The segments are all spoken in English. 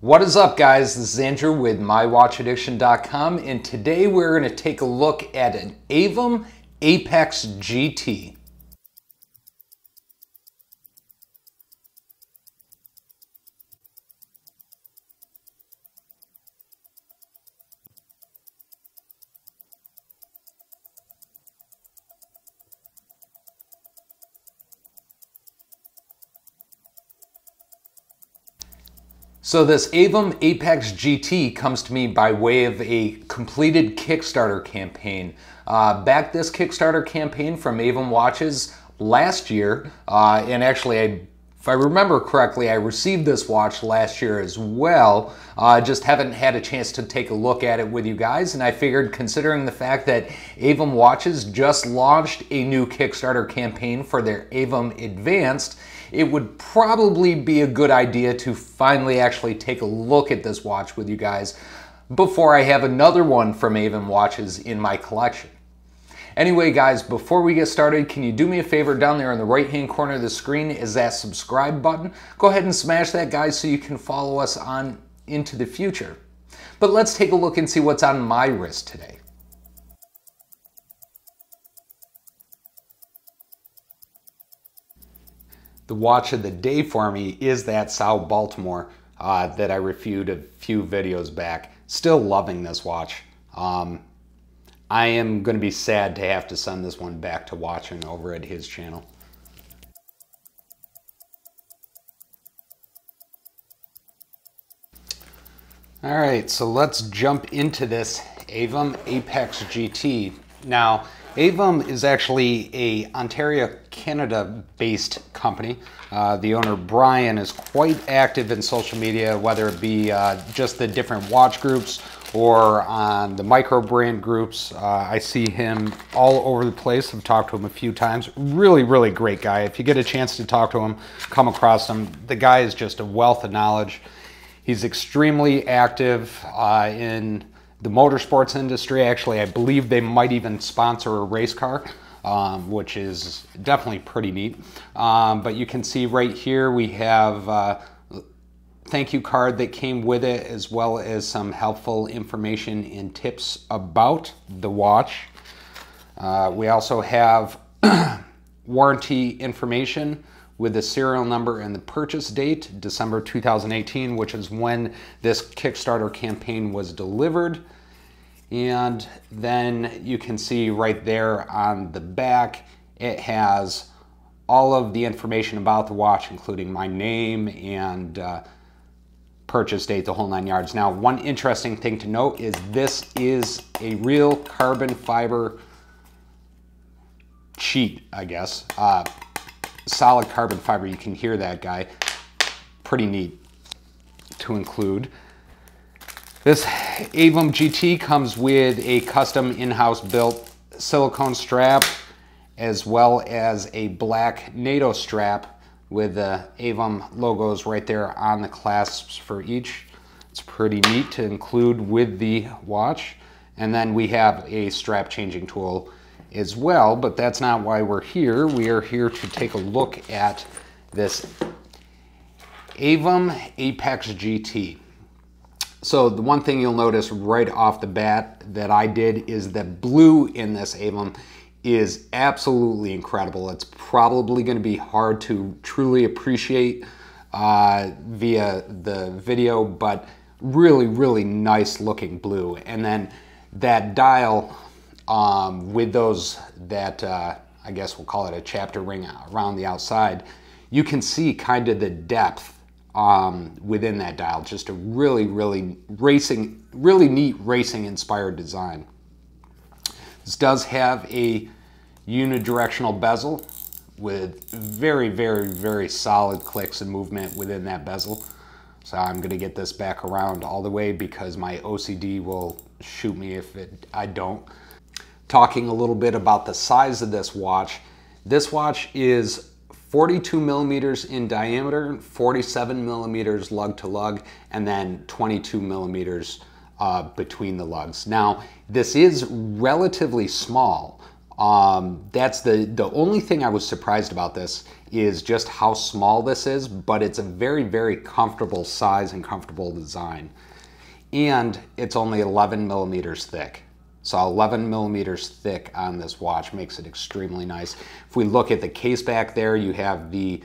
What is up, guys? This is Andrew with MyWatchAddiction.com, and today we're going to take a look at an Aevum Apex GT. So this Aevum Apex GT comes to me by way of a completed Kickstarter campaign. Backed this Kickstarter campaign from Aevum Watches last year, and actually if I remember correctly, I received this watch last year as well. Just haven't had a chance to take a look at it with you guys, and I figured, considering the fact that Aevum Watches just launched a new Kickstarter campaign for their Aevum Advanced, it would probably be a good idea to finally actually take a look at this watch with you guys before I have another one from Aevum Watches in my collection. Anyway, guys, before we get started, can you do me a favor? Down there in the right-hand corner of the screen is that subscribe button. Go ahead and smash that, guys, so you can follow us on into the future. But let's take a look and see what's on my wrist today. The watch of the day for me is that South Baltimore that I reviewed a few videos back. Still loving this watch. I am going to be sad to have to send this one back to Watching over at his channel. Alright, so let's jump into this Aevum Apex GT. Now, Aevum is actually a Ontario, Canada-based company. The owner, Brian, is quite active in social media, whether it be just the different watch groups or on the micro brand groups. I see him all over the place. I've talked to him a few times. Really great guy. If you get a chance to talk to him, come across him, the guy is just a wealth of knowledge. He's extremely active in the motorsports industry. Actually, I believe they might even sponsor a race car, which is definitely pretty neat. But you can see right here we have a thank you card that came with it, as well as some helpful information and tips about the watch. We also have warranty information with the serial number and the purchase date, December 2018, which is when this Kickstarter campaign was delivered. And then you can see right there on the back, it has all of the information about the watch, including my name and purchase date, the whole 9 yards. Now, one interesting thing to note is this is a real carbon fiber sheet, I guess. Solid carbon fiber. You can hear that guy. Pretty neat to include. This Aevum GT comes with a custom in-house built silicone strap, as well as a black NATO strap with the Aevum logos right there on the clasps for each. It's pretty neat to include with the watch. And then we have a strap changing tool as well, but that's not why we're here. We are here to take a look at this Aevum Apex GT. So the one thing you'll notice right off the bat that I did is the blue in this Aevum is absolutely incredible. It's probably going to be hard to truly appreciate via the video, but really nice looking blue. And then that dial with those that I guess we'll call it a chapter ring around the outside, you can see kind of the depth within that dial. Just a really neat racing inspired design. This does have a unidirectional bezel with very solid clicks and movement within that bezel. So I'm going to get this back around all the way because my OCD will shoot me if I don't. Talking a little bit about the size of this watch. This watch is 42 millimeters in diameter, 47 millimeters lug to lug, and then 22 millimeters between the lugs. Now, this is relatively small. That's the only thing I was surprised about this is just how small this is, but it's a very, very comfortable size and comfortable design. And it's only 11 millimeters thick. So 11 millimeters thick on this watch makes it extremely nice. If we look at the case back there, you have you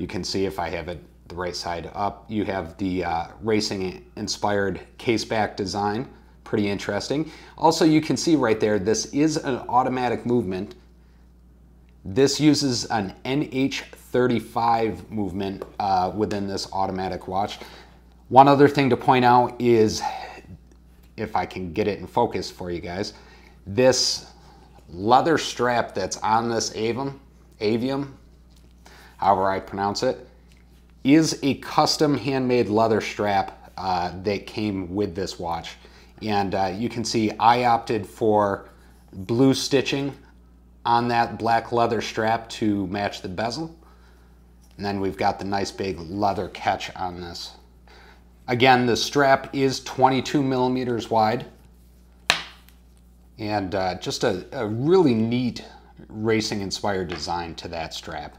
can see if I have it the right side up, you have the racing inspired case back design. Pretty interesting. Also, you can see right there, this is an automatic movement. This uses an NH35 movement within this automatic watch. One other thing to point out is, if I can get it in focus for you guys, this leather strap that's on this Aevum, however I pronounce it, is a custom handmade leather strap that came with this watch. And you can see I opted for blue stitching on that black leather strap to match the bezel. And then we've got the nice big leather catch on this. Again, the strap is 22 millimeters wide. And just a really neat racing inspired design to that strap.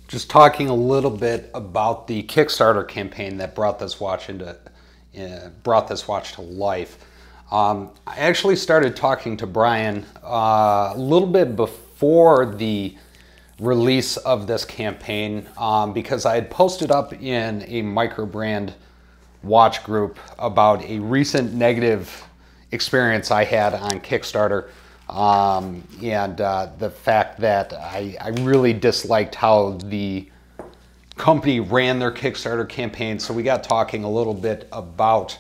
Just talking a little bit about the Kickstarter campaign that brought this watch to life. I actually started talking to Brian a little bit before the release of this campaign because I had posted up in a micro-brand watch group about a recent negative experience I had on Kickstarter and the fact that I really disliked how the company ran their Kickstarter campaign. So we got talking a little bit about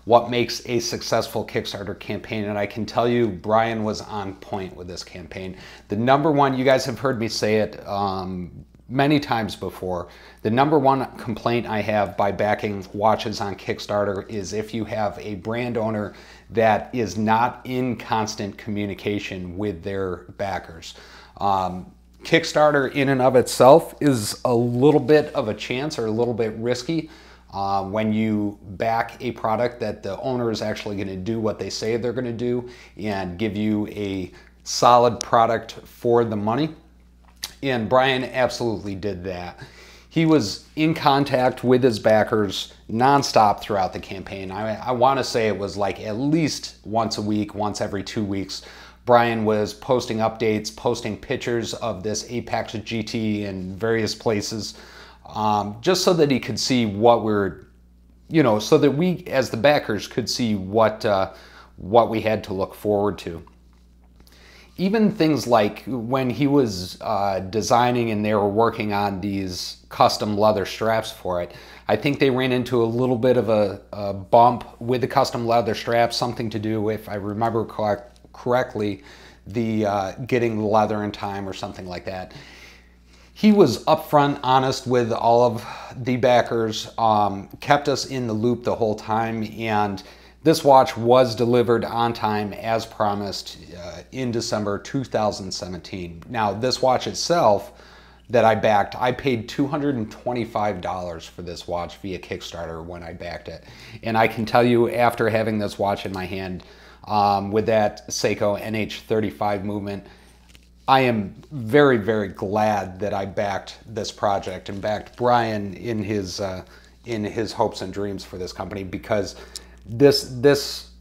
what makes a successful Kickstarter campaign, and I can tell you Brian was on point with this campaign. The number one, you guys have heard me say it many times before, the number one complaint I have by backing watches on Kickstarter is if you have a brand owner that is not in constant communication with their backers. Kickstarter in and of itself is a little bit of a chance or a little bit risky when you back a product that the owner is actually going to do what they say they're going to do and give you a solid product for the money. And Brian absolutely did that. He was in contact with his backers nonstop throughout the campaign. I want to say it was like at least once a week, once every 2 weeks. Brian was posting updates, posting pictures of this Apex GT in various places, just so that he could see what we're, so that we as the backers could see what we had to look forward to. Even things like when he was designing and they were working on these custom leather straps for it, I think they ran into a little bit of a bump with the custom leather straps, something to do, if I remember correctly, the getting the leather in time or something like that. He was upfront, honest with all of the backers, kept us in the loop the whole time, and this watch was delivered on time as promised in December 2017. Now, this watch itself that I backed, I paid $225 for this watch via Kickstarter when I backed it. And I can tell you, after having this watch in my hand with that Seiko NH35 movement, I am very, very glad that I backed this project and backed Brian in his hopes and dreams for this company, because this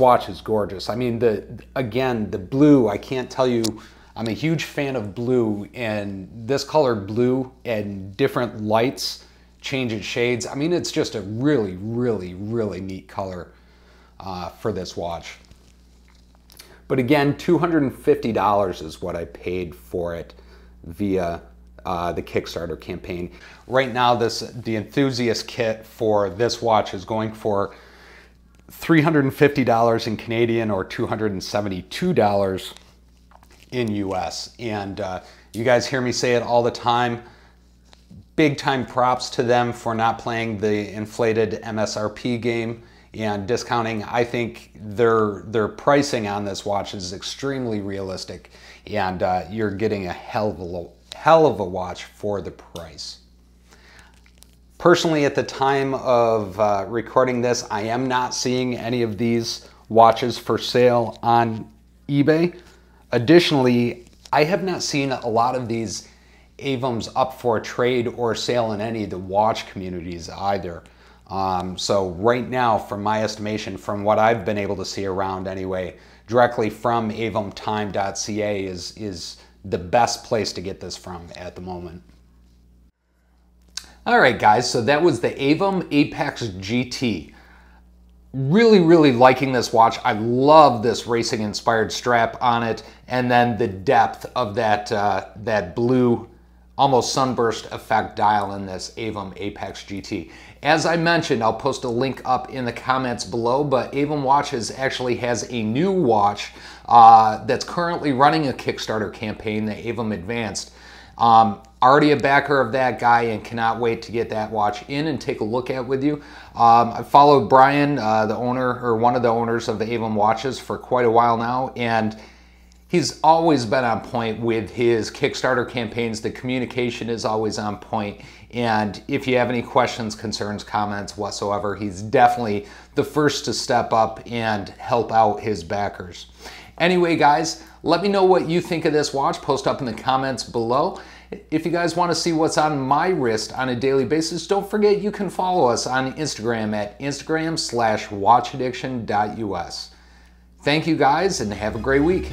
watch is gorgeous. I mean, again, the blue, I can't tell you, I'm a huge fan of blue, and this color blue and different lights, changing shades. I mean, it's just a really, really, really neat color for this watch. But again, $250 is what I paid for it via the Kickstarter campaign. Right now, the enthusiast kit for this watch is going for $350 in Canadian or $272 in US. And you guys hear me say it all the time. Big time props to them for not playing the inflated MSRP game and discounting. I think their pricing on this watch is extremely realistic, and you're getting a hell of a watch for the price. Personally, at the time of recording this, I am not seeing any of these watches for sale on eBay. Additionally, I have not seen a lot of these Aevums up for trade or sale in any of the watch communities either. So right now, from my estimation, from what I've been able to see around anyway, directly from aevumtime.ca is the best place to get this from at the moment. All right, guys, so that was the Aevum Apex GT. Really liking this watch. I love this racing inspired strap on it, and then the depth of that blue almost sunburst effect dial in this Aevum Apex GT. As I mentioned, I'll post a link up in the comments below, but Aevum Watches actually has a new watch that's currently running a Kickstarter campaign, the Aevum Advanced. Already a backer of that guy and cannot wait to get that watch in and take a look at with you. I followed Brian, the owner, or one of the owners of the Aevum Watches, for quite a while now, and he's always been on point with his Kickstarter campaigns. The communication is always on point, and if you have any questions, concerns, comments whatsoever, he's definitely the first to step up and help out his backers. Anyway, guys, let me know what you think of this watch. Post up in the comments below. If you guys want to see what's on my wrist on a daily basis, don't forget you can follow us on Instagram at instagram.com/watchaddiction.us. Thank you guys and have a great week.